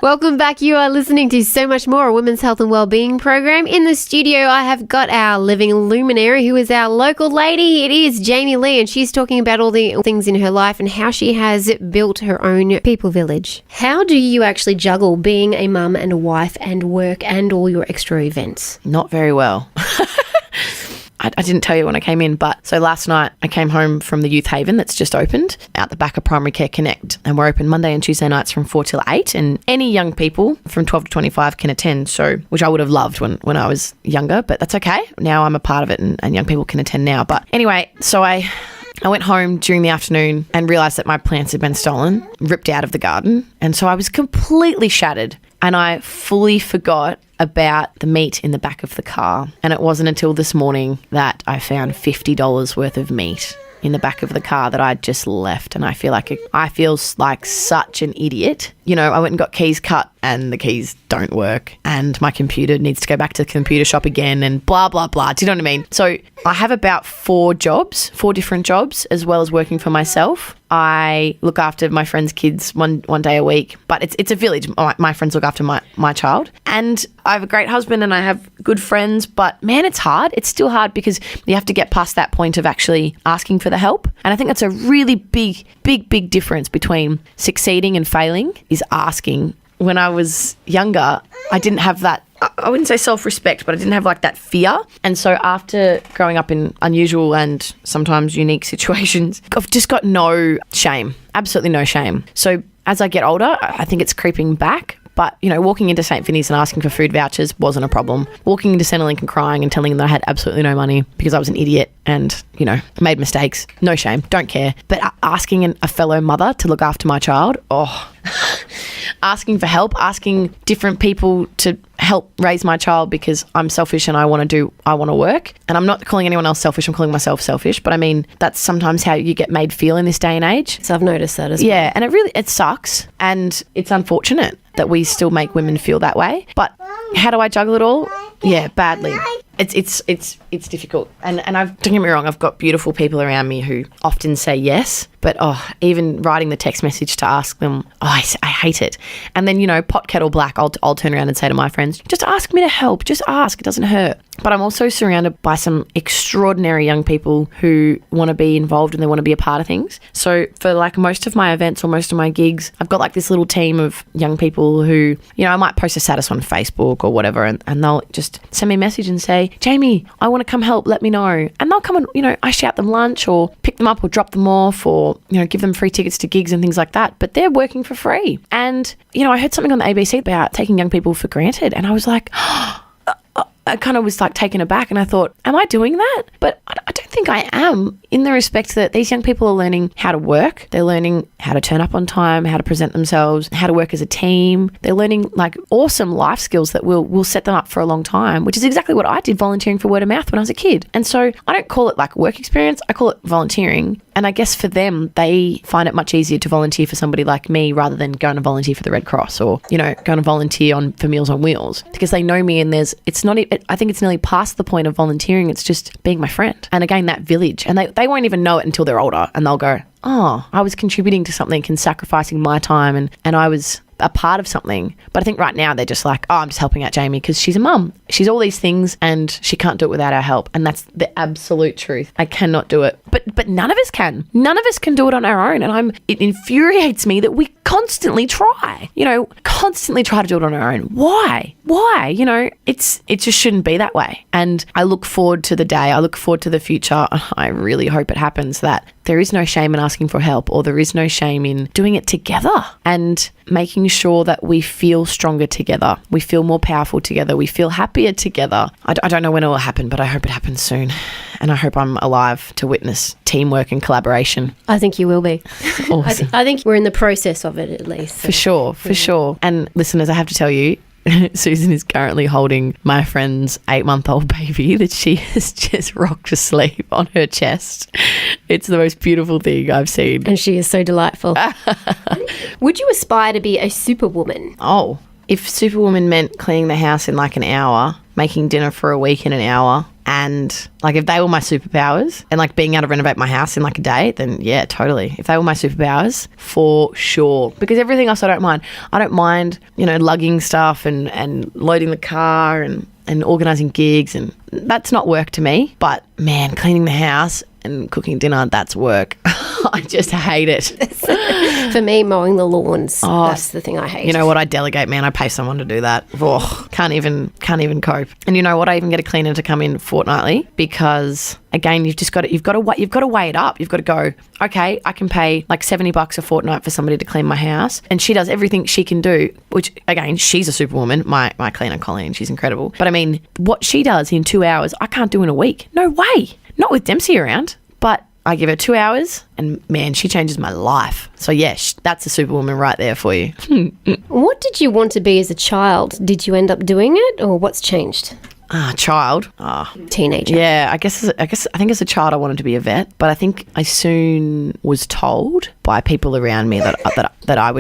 Welcome back. You are listening to So Much More, a women's health and wellbeing program. In the studio, I have got our living luminary, who is our local lady. It is Jamie Lea, and she's talking about all the things in her life and how she has built her own people village. How do you actually juggle being a mum and a wife and work and all your extra events? Not very well. I didn't tell you when I came in, but so last night I came home from the Youth Haven that's just opened out the back of Primary Care Connect, and we're open Monday and Tuesday nights from 4 till 8, and any young people from 12 to 25 can attend, so which I would have loved when I was younger, but that's okay. Now I'm a part of it and young people can attend now. But anyway, so I went home during the afternoon and realised that my plants had been stolen, ripped out of the garden, and so I was completely shattered, and I fully forgot about the meat in the back of the car. And it wasn't until this morning that I found $50 worth of meat in the back of the car that I'd just left, and I feel like such an idiot. You know, I went and got keys cut and the keys don't work, and my computer needs to go back to the computer shop again, and blah blah blah. Do you know what I mean? So I have about 4 different jobs, as well as working for myself. I look after my friends' kids one day a week, but it's a village. My friends look after my child, and I have a great husband and I have good friends, but man, it's hard. It's still hard because you have to get past that point of actually asking for the help. And I think that's a really big difference between succeeding and failing, is asking. When I was younger, I didn't have that, I wouldn't say self-respect, but I didn't have like that fear. And so after growing up in unusual and sometimes unique situations, I've just got no shame, absolutely no shame. So as I get older, I think it's creeping back. But, you know, walking into St. Vinny's and asking for food vouchers wasn't a problem. Walking into Centrelink and crying and telling them that I had absolutely no money because I was an idiot and, you know, made mistakes, no shame, don't care. But asking a fellow mother to look after my child, asking for help, asking different people to help raise my child because I'm selfish and I want to work. And I'm not calling anyone else selfish, I'm calling myself selfish. But I mean, that's sometimes how you get made feel in this day and age. So I've noticed that as well. Yeah, and it sucks and it's unfortunate that we still make women feel that way. But how do I juggle it all? Yeah, badly. It's difficult. And don't get me wrong, I've got beautiful people around me who often say yes, but even writing the text message to ask them, I hate it. And then, you know, pot kettle black, I'll turn around and say to my friends, just ask me to help, just ask, it doesn't hurt. But I'm also surrounded by some extraordinary young people who want to be involved and they want to be a part of things. So for like most of my events or most of my gigs, I've got like this little team of young people who, you know, I might post a status on Facebook or whatever, and they'll just send me a message and say, Jamie, I want to come help, let me know. And they'll come and, you know, I shout them lunch or pick them up or drop them off or, you know, give them free tickets to gigs and things like that. But they're working for free. And, you know, I heard something on the ABC about taking young people for granted. And I was like, I kind of was like taken aback and I thought, am I doing that? But I don't think I am, in the respect that these young people are learning how to work. They're learning how to turn up on time, how to present themselves, how to work as a team. They're learning like awesome life skills that will set them up for a long time, which is exactly what I did volunteering for Word of Mouth when I was a kid. And so I don't call it like work experience, I call it volunteering. And I guess for them, they find it much easier to volunteer for somebody like me rather than going to volunteer for the Red Cross or, you know, going to volunteer for Meals on Wheels, because they know me and I think it's nearly past the point of volunteering. It's just being my friend. And again, that village. And they won't even know it until they're older and they'll go, oh, I was contributing to something and sacrificing my time and I was a part of something. But I think right now they're just like, oh, I'm just helping out Jamie because she's a mum. She's all these things and she can't do it without our help. And that's the absolute truth. I cannot do it. But none of us can. None of us can do it on our own. And it infuriates me that we constantly try to do it on our own. Why? You know, it just shouldn't be that way. And I look forward to the day. I look forward to the future. I really hope it happens that there is no shame in asking for help, or there is no shame in doing it together and making sure that we feel stronger together. We feel more powerful together. We feel happier together. I don't know when it will happen, but I hope it happens soon. And I hope I'm alive to witness teamwork and collaboration. I think you will be. Awesome. I think we're in the process of it, at least. For sure. And listeners, I have to tell you, Susan is currently holding my friend's 8-month-old baby that she has just rocked to sleep on her chest. It's the most beautiful thing I've seen. And she is so delightful. Would you aspire to be a superwoman? Oh, if superwoman meant cleaning the house in like an hour, making dinner for a week in an hour, And like if they were my superpowers and like being able to renovate my house in like a day, then yeah, totally. If they were my superpowers, for sure. Because everything else I don't mind. I don't mind, lugging stuff and loading the car and organising gigs, and that's not work to me. But man, cleaning the house and cooking dinner, that's work. I just hate it. For me, mowing the lawns, that's the thing I hate. You know what? I delegate, man. I pay someone to do that. Oh, can't even cope. And you know what? I even get a cleaner to come in fortnightly because, again, you've got to weigh it up. You've got to go, okay, I can pay like $70 a fortnight for somebody to clean my house, and she does everything she can do. Which, again, she's a superwoman. My cleaner, Colleen, she's incredible. But I mean, what she does in 2 hours, I can't do in a week. No way. Not with Dempsey around. But I give her 2 hours and, man, she changes my life. So, yeah, that's a superwoman right there for you. What did you want to be as a child? Did you end up doing it, or what's changed? Child. Teenager. Yeah, I think as a child I wanted to be a vet, but I think I soon was told by people around me that I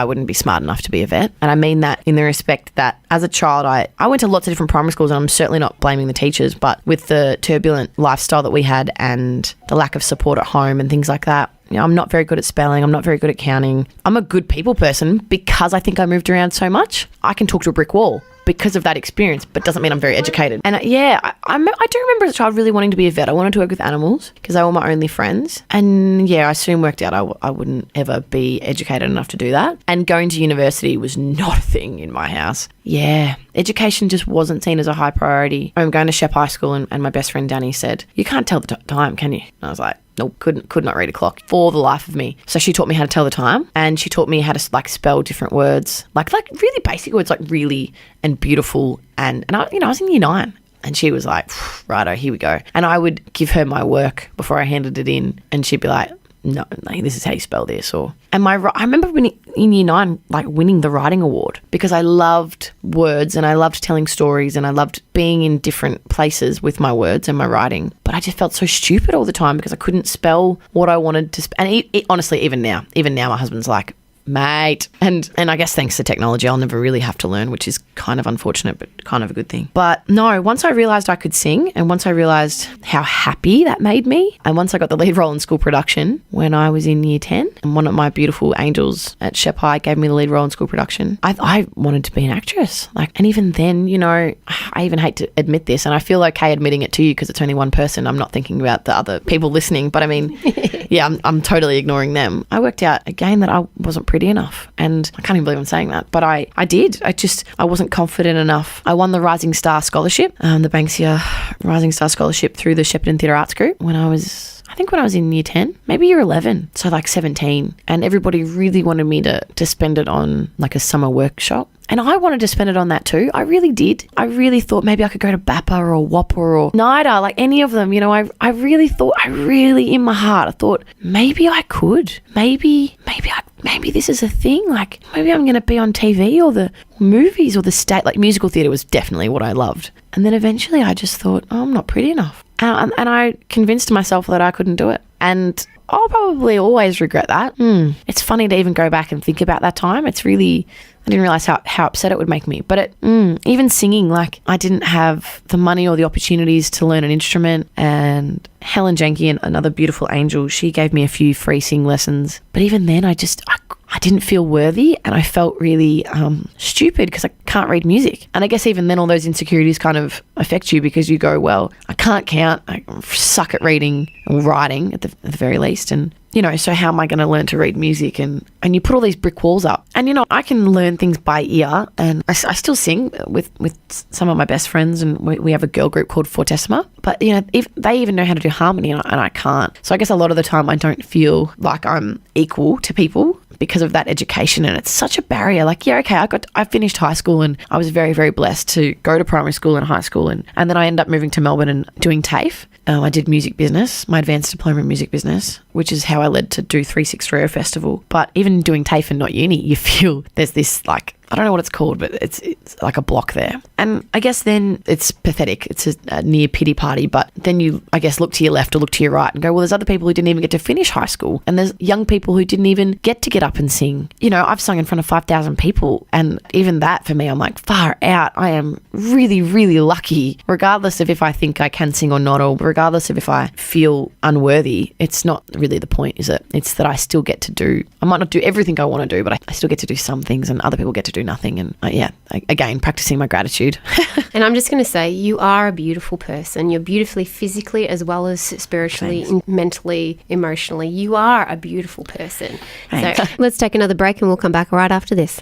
wouldn't be smart enough to be a vet. And I mean that in the respect that as a child I went to lots of different primary schools, and I'm certainly not blaming the teachers, but with the turbulent lifestyle that we had and the lack of support at home and things like that, I'm not very good at spelling. I'm not very good at counting. I'm a good people person because I think I moved around so much. I can talk to a brick wall because of that experience, but doesn't mean I'm very educated. And I do remember as a child really wanting to be a vet. I wanted to work with animals because they were my only friends. And yeah, I soon worked out I wouldn't ever be educated enough to do that. And going to university was not a thing in my house. Yeah, education just wasn't seen as a high priority. I'm going to Shep High School, and my best friend Danny said, "You can't tell the time, can you?" And I was like, nope, could not read a clock for the life of me. So she taught me how to tell the time, and she taught me how to like spell different words, like really basic words, like really and beautiful. And I was in year 9, and she was like, righto, here we go. And I would give her my work before I handed it in, and she'd be like, no, this is how you spell this. I remember in year 9, like winning the writing award because I loved words and I loved telling stories and I loved being in different places with my words and my writing. But I just felt so stupid all the time because I couldn't spell what I wanted to spell. And honestly, even now, my husband's like, mate. And I guess thanks to technology, I'll never really have to learn, which is kind of unfortunate, but kind of a good thing. But no, once I realised I could sing, and once I realised how happy that made me, and once I got the lead role in school production when I was in year 10, and one of my beautiful angels at Shep High gave me the lead role in school production, I wanted to be an actress. And even then, I even hate to admit this, and I feel okay admitting it to you because it's only one person. I'm not thinking about the other people listening, but I mean, yeah, I'm totally ignoring them. I worked out again that I wasn't pretty enough, and I can't even believe I'm saying that, but I did. I wasn't confident enough. I won the Rising Star Scholarship, the Banksia Rising Star Scholarship through the Shepparton Theatre Arts Group when I was in year 10, maybe year 11, so like 17, and everybody really wanted me to spend it on like a summer workshop. And I wanted to spend it on that too. I really did. I really thought maybe I could go to BAPA or WAPA or NIDA, like any of them. I really thought, in my heart, I thought maybe I could. Maybe this is a thing. Like maybe I'm going to be on TV or the movies or the state. Like musical theatre was definitely what I loved. And then eventually I just thought, I'm not pretty enough. And I convinced myself that I couldn't do it. And I'll probably always regret that. It's funny to even go back and think about that time. It's really, I didn't realise how upset it would make me. But even singing, like I didn't have the money or the opportunities to learn an instrument. And Helen Jenke, another beautiful angel, she gave me a few free sing lessons. But even then I didn't feel worthy, and I felt really stupid because I can't read music. And I guess even then all those insecurities kind of affect you because you go, well, I can't count, I suck at reading or writing at the very least, and so how am I going to learn to read music? And you put all these brick walls up. And, I can learn things by ear. And I still sing with some of my best friends. And we have a girl group called Fortissima. But, if they even know how to do harmony and I can't. So I guess a lot of the time I don't feel like I'm equal to people because of that education. And it's such a barrier. Like, yeah, okay, I finished high school and I was very, very blessed to go to primary school and high school. And then I ended up moving to Melbourne and doing TAFE. I did music business, my advanced diploma in music business, which is how I led to do 363 Festival. But even doing TAFE and not uni, you feel there's this like I don't know what it's called, but it's like a block there. And I guess then it's pathetic. It's a near pity party. But then you, I guess, look to your left or look to your right and go, well, there's other people who didn't even get to finish high school. And there's young people who didn't even get up and sing. You know, I've sung in front of 5,000 people. And even that for me, I'm like, far out. I am really, really lucky, regardless of if I think I can sing or not, or regardless of if I feel unworthy. It's not really the point, is it? It's that I still get to do, I might not do everything I want to do, but I still get to do some things and other people get to do nothing. And again, practicing my gratitude. And I'm just going to say, you are a beautiful person. You're beautifully physically as well as spiritually, mentally, emotionally. You are a beautiful person. Thanks. So let's take another break and we'll come back right after this.